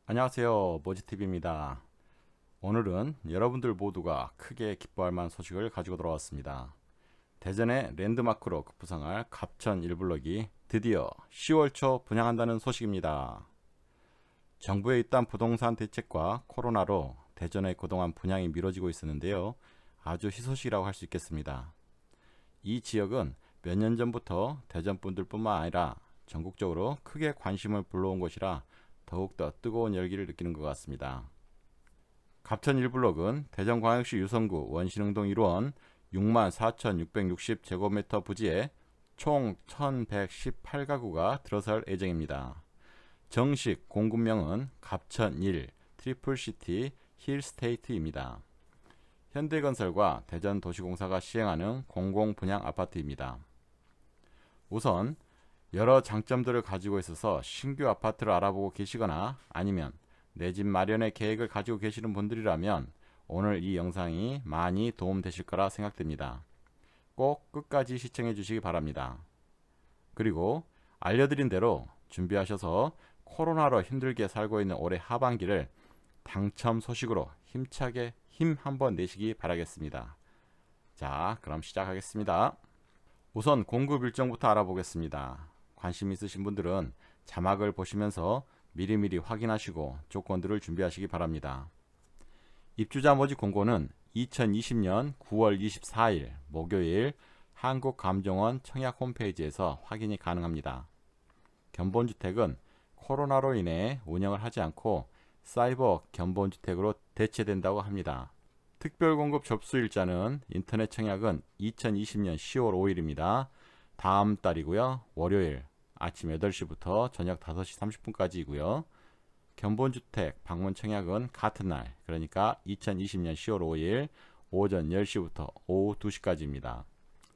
안녕하세요, 모지TV입니다. 오늘은 여러분들 모두가 크게 기뻐할 만한 소식을 가지고 돌아왔습니다. 대전의 랜드마크로 급부상할 갑천 1블럭이 드디어 10월 초 분양한다는 소식입니다. 정부의 잇단 부동산 대책과 코로나로 대전의 그동안 분양이 미뤄지고 있었는데요. 아주 희소식이라고 할 수 있겠습니다. 이 지역은 몇 년 전부터 대전 분들뿐만 아니라 전국적으로 크게 관심을 불러온 곳이라 더욱더 뜨거운 열기를 느끼는 것 같습니다. 갑천 1블럭은 대전광역시 유성구 원신흥동 1원 64,660제곱미터 부지에 총 1,118가구가 들어설 예정입니다. 정식 공급명은 갑천 1 트리플시티 힐스테이트입니다. 현대건설과 대전도시공사가 시행하는 공공분양 아파트입니다. 우선 여러 장점들을 가지고 있어서 신규 아파트를 알아보고 계시거나 아니면 내 집 마련의 계획을 가지고 계시는 분들이라면 오늘 이 영상이 많이 도움되실 거라 생각됩니다. 꼭 끝까지 시청해 주시기 바랍니다. 그리고 알려드린 대로 준비하셔서 코로나로 힘들게 살고 있는 올해 하반기를 당첨 소식으로 힘차게 힘 한번 내시기 바라겠습니다. 자, 그럼 시작하겠습니다. 우선 공급 일정부터 알아보겠습니다. 관심 있으신 분들은 자막을 보시면서 미리미리 확인하시고 조건들을 준비하시기 바랍니다. 입주자 모집 공고는 2020년 9월 24일 목요일 한국감정원 청약 홈페이지에서 확인이 가능합니다. 견본주택은 코로나로 인해 운영을 하지 않고 사이버 견본주택으로 대체된다고 합니다. 특별공급 접수일자는 인터넷 청약은 2020년 10월 5일입니다. 다음 달이고요. 월요일 아침 8시부터 저녁 5시 30분까지이고요. 견본주택 방문 청약은 같은 날, 그러니까 2020년 10월 5일 오전 10시부터 오후 2시까지입니다.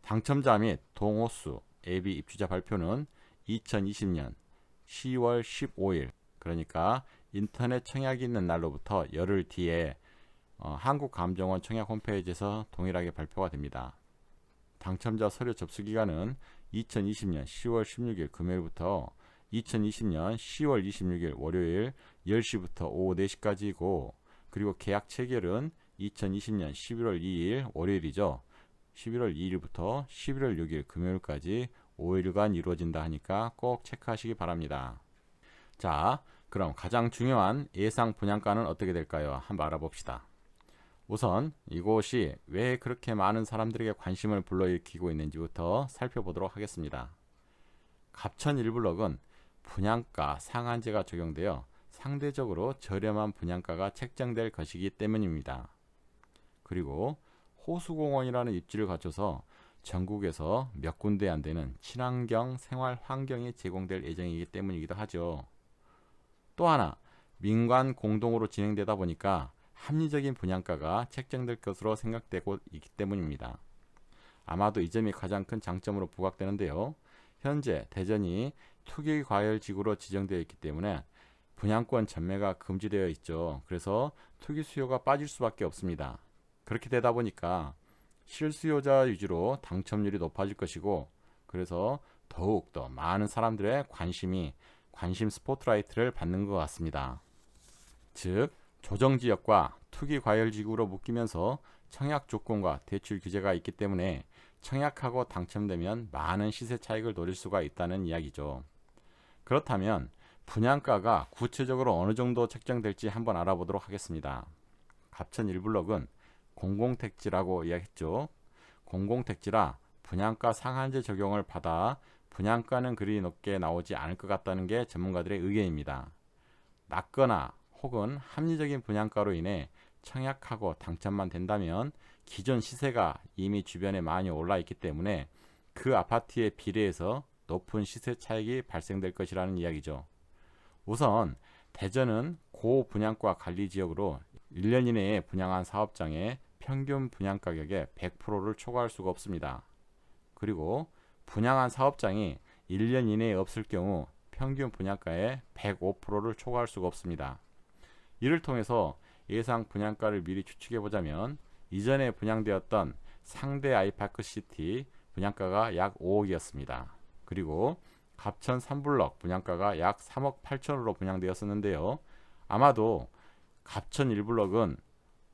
당첨자 및 동호수, 예비 입주자 발표는 2020년 10월 15일, 그러니까 인터넷 청약이 있는 날로부터 열흘 뒤에 한국감정원 청약 홈페이지에서 동일하게 발표가 됩니다. 당첨자 서류 접수 기간은 2020년 10월 16일 금요일부터 2020년 10월 26일 월요일 10시부터 오후 4시까지이고, 그리고 계약 체결은 2020년 11월 2일 월요일이죠. 11월 2일부터 11월 6일 금요일까지 5일간 이루어진다 하니까 꼭 체크하시기 바랍니다. 자, 그럼 가장 중요한 예상 분양가는 어떻게 될까요? 한번 알아봅시다. 우선 이곳이 왜 그렇게 많은 사람들에게 관심을 불러일으키고 있는지부터 살펴보도록 하겠습니다. 갑천 1블럭은 분양가 상한제가 적용되어 상대적으로 저렴한 분양가가 책정될 것이기 때문입니다. 그리고 호수공원이라는 입지를 갖춰서 전국에서 몇 군데 안 되는 친환경 생활 환경이 제공될 예정이기 때문이기도 하죠. 또 하나, 민관 공동으로 진행되다 보니까 합리적인 분양가가 책정될 것으로 생각되고 있기 때문입니다. 아마도 이 점이 가장 큰 장점으로 부각되는데요. 현재 대전이 투기과열지구로 지정되어 있기 때문에 분양권 전매가 금지되어 있죠. 그래서 투기 수요가 빠질 수밖에 없습니다. 그렇게 되다 보니까 실수요자 위주로 당첨률이 높아질 것이고, 그래서 더욱더 많은 사람들의 관심 스포트라이트를 받는 것 같습니다. 즉, 조정지역과 투기과열지구로 묶이면서 청약 조건과 대출 규제가 있기 때문에 청약하고 당첨되면 많은 시세 차익을 노릴 수가 있다는 이야기죠. 그렇다면 분양가가 구체적으로 어느 정도 책정될지 한번 알아보도록 하겠습니다. 갑천 1블럭은 공공택지라고 이야기했죠. 공공택지라 분양가 상한제 적용을 받아 분양가는 그리 높게 나오지 않을 것 같다는 게 전문가들의 의견입니다. 낮거나 혹은 합리적인 분양가로 인해 청약하고 당첨만 된다면 기존 시세가 이미 주변에 많이 올라 있기 때문에 그 아파트에 비례해서 높은 시세 차익이 발생될 것이라는 이야기죠. 우선 대전은 고분양가 관리지역으로 1년 이내에 분양한 사업장의 평균 분양가격의 100%를 초과할 수가 없습니다. 그리고 분양한 사업장이 1년 이내에 없을 경우 평균 분양가의 105%를 초과할 수가 없습니다. 이를 통해서 예상 분양가를 미리 추측해보자면 이전에 분양되었던 상대 아이파크시티 분양가가 약 5억이었습니다. 그리고 갑천 3블럭 분양가가 약 3억 8천으로 분양되었었는데요. 아마도 갑천 1블럭은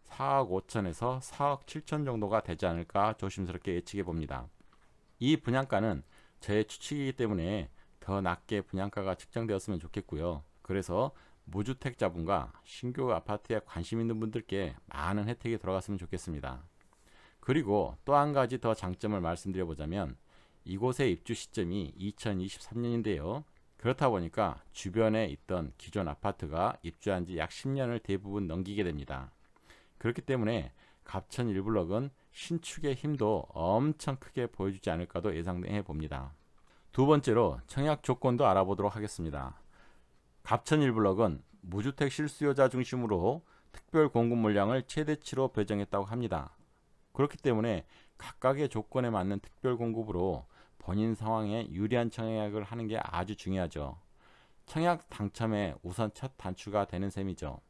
4억 5천에서 4억 7천 정도가 되지 않을까 조심스럽게 예측해 봅니다. 이 분양가는 저의 추측이기 때문에 더 낮게 분양가가 측정되었으면 좋겠고요. 그래서 무주택자분과 신규 아파트에 관심 있는 분들께 많은 혜택이 들어갔으면 좋겠습니다. 그리고 또 한 가지 더 장점을 말씀드려 보자면 이곳의 입주 시점이 2023년인데요. 그렇다 보니까 주변에 있던 기존 아파트가 입주한 지 약 10년을 대부분 넘기게 됩니다. 그렇기 때문에 갑천 1블럭은 신축의 힘도 엄청 크게 보여주지 않을까도 예상해 봅니다. 두 번째로 청약 조건도 알아보도록 하겠습니다. 갑천 1블럭은 무주택 실수요자 중심으로 특별 공급 물량을 최대치로 배정했다고 합니다. 그렇기 때문에 각각의 조건에 맞는 특별 공급으로 본인 상황에 유리한 청약을 하는 게 아주 중요하죠. 청약 당첨에 우선 첫 단추가 되는 셈이죠.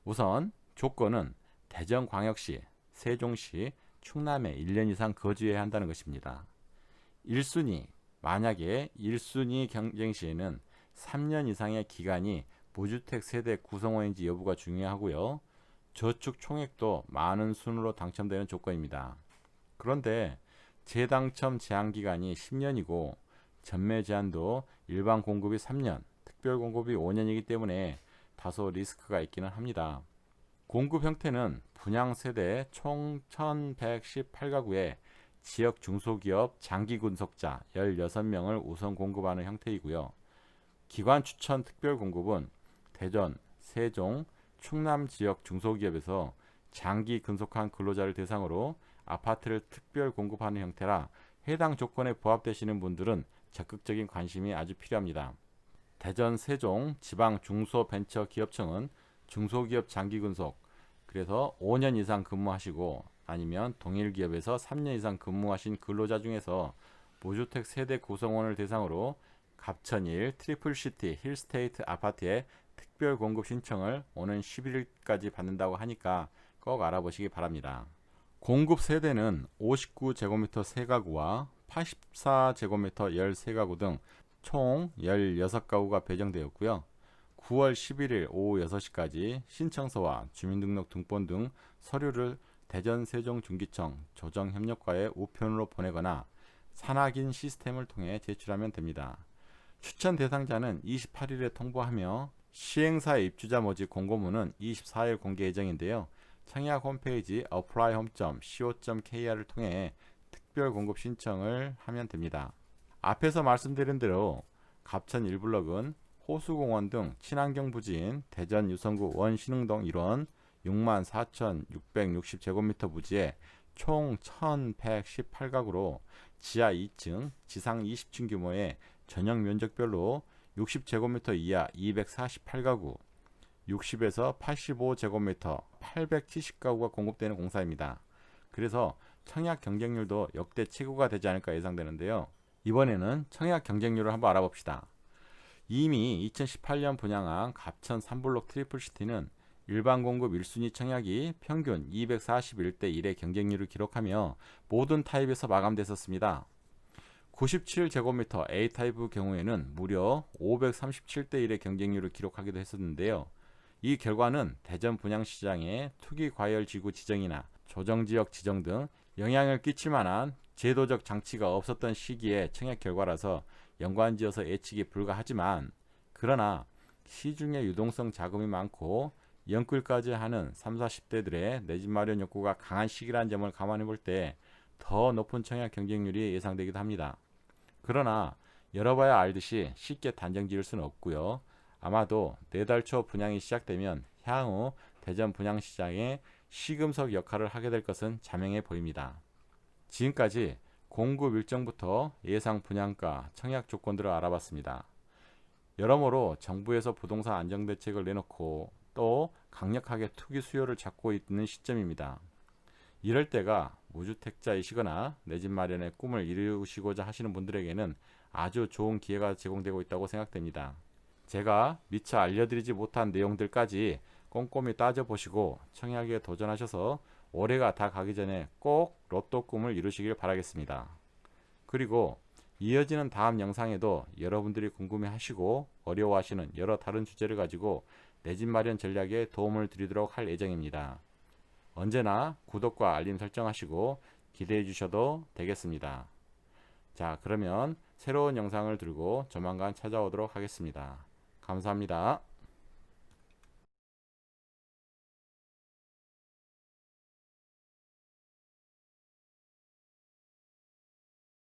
우선 조건은 대전광역시, 세종시, 충남에 1년 이상 거주해야 한다는 것입니다. 1순위, 만약에 1순위 경쟁 시에는 3년 이상의 기간이 무주택 세대 구성원인지 여부가 중요하고요. 저축 총액도 많은 순으로 당첨되는 조건입니다. 그런데 재당첨 제한 기간이 10년이고 전매 제한도 일반 공급이 3년, 특별 공급이 5년이기 때문에 다소 리스크가 있기는 합니다. 공급 형태는 분양 세대 총 1118가구에 지역 중소기업 장기 군속자 16명을 우선 공급하는 형태이고요. 기관 추천 특별 공급은 대전, 세종, 충남 지역 중소기업에서 장기 근속한 근로자를 대상으로 아파트를 특별 공급하는 형태라 해당 조건에 부합되시는 분들은 적극적인 관심이 아주 필요합니다. 대전, 세종 지방 중소벤처기업청은 중소기업 장기 근속, 그래서 5년 이상 근무하시고 아니면 동일 기업에서 3년 이상 근무하신 근로자 중에서 무주택 세대 구성원을 대상으로 갑천일 트리플시티 힐스테이트 아파트에 특별 공급 신청을 오는 11일까지 받는다고 하니까 꼭 알아보시기 바랍니다. 공급 세대는 59제곱미터 3가구와 84제곱미터 13가구 등 총 16가구가 배정되었고요. 9월 11일 오후 6시까지 신청서와 주민등록 등본 등 서류를 대전 세종중기청 조정협력과의 우편으로 보내거나 산악인 시스템을 통해 제출하면 됩니다. 추천 대상자는 28일에 통보하며 시행사의 입주자 모집 공고문은 24일 공개 예정인데요. 청약 홈페이지 applyhome.co.kr을 통해 특별 공급 신청을 하면 됩니다. 앞에서 말씀드린 대로 갑천 1블럭은 호수공원 등 친환경 부지인 대전 유성구 원신흥동 1원 64,660제곱미터 부지에 총 1,118가구로 지하 2층, 지상 20층 규모의 전용 면적별로 60제곱미터 이하 248가구, 60에서 85제곱미터 870가구가 공급되는 공사입니다. 그래서 청약 경쟁률도 역대 최고가 되지 않을까 예상되는데요. 이번에는 청약 경쟁률을 한번 알아봅시다. 이미 2018년 분양한 갑천 3블록 트리플시티는 일반 공급 1순위 청약이 평균 241대 1의 경쟁률을 기록하며 모든 타입에서 마감됐었습니다. 97제곱미터 A타입의 경우에는 무려 537대 1의 경쟁률을 기록하기도 했었는데요. 이 결과는 대전 분양시장의 투기과열지구 지정이나 조정지역 지정 등 영향을 끼칠 만한 제도적 장치가 없었던 시기의 청약 결과라서 연관지어서 예측이 불가하지만, 그러나 시중에 유동성 자금이 많고 연끌까지 하는 30, 40대들의 내 집 마련 욕구가 강한 시기라는 점을 감안해 볼 때 더 높은 청약 경쟁률이 예상되기도 합니다. 그러나 열어봐야 알듯이 쉽게 단정 지을 수는 없고요. 아마도 내달 초 분양이 시작되면 향후 대전 분양시장에 시금석 역할을 하게 될 것은 자명해 보입니다. 지금까지 공급 일정부터 예상 분양가, 청약 조건들을 알아봤습니다. 여러모로 정부에서 부동산 안정대책을 내놓고 또 강력하게 투기 수요를 잡고 있는 시점입니다. 이럴 때가 무주택자이시거나 내 집 마련의 꿈을 이루시고자 하시는 분들에게는 아주 좋은 기회가 제공되고 있다고 생각됩니다. 제가 미처 알려드리지 못한 내용들까지 꼼꼼히 따져보시고 청약에 도전하셔서 올해가 다 가기 전에 꼭 로또 꿈을 이루시길 바라겠습니다. 그리고 이어지는 다음 영상에도 여러분들이 궁금해하시고 어려워하시는 여러 다른 주제를 가지고 내 집 마련 전략에 도움을 드리도록 할 예정입니다. 언제나 구독과 알림 설정하시고 기대해 주셔도 되겠습니다. 자, 그러면 새로운 영상을 들고 조만간 찾아오도록 하겠습니다. 감사합니다.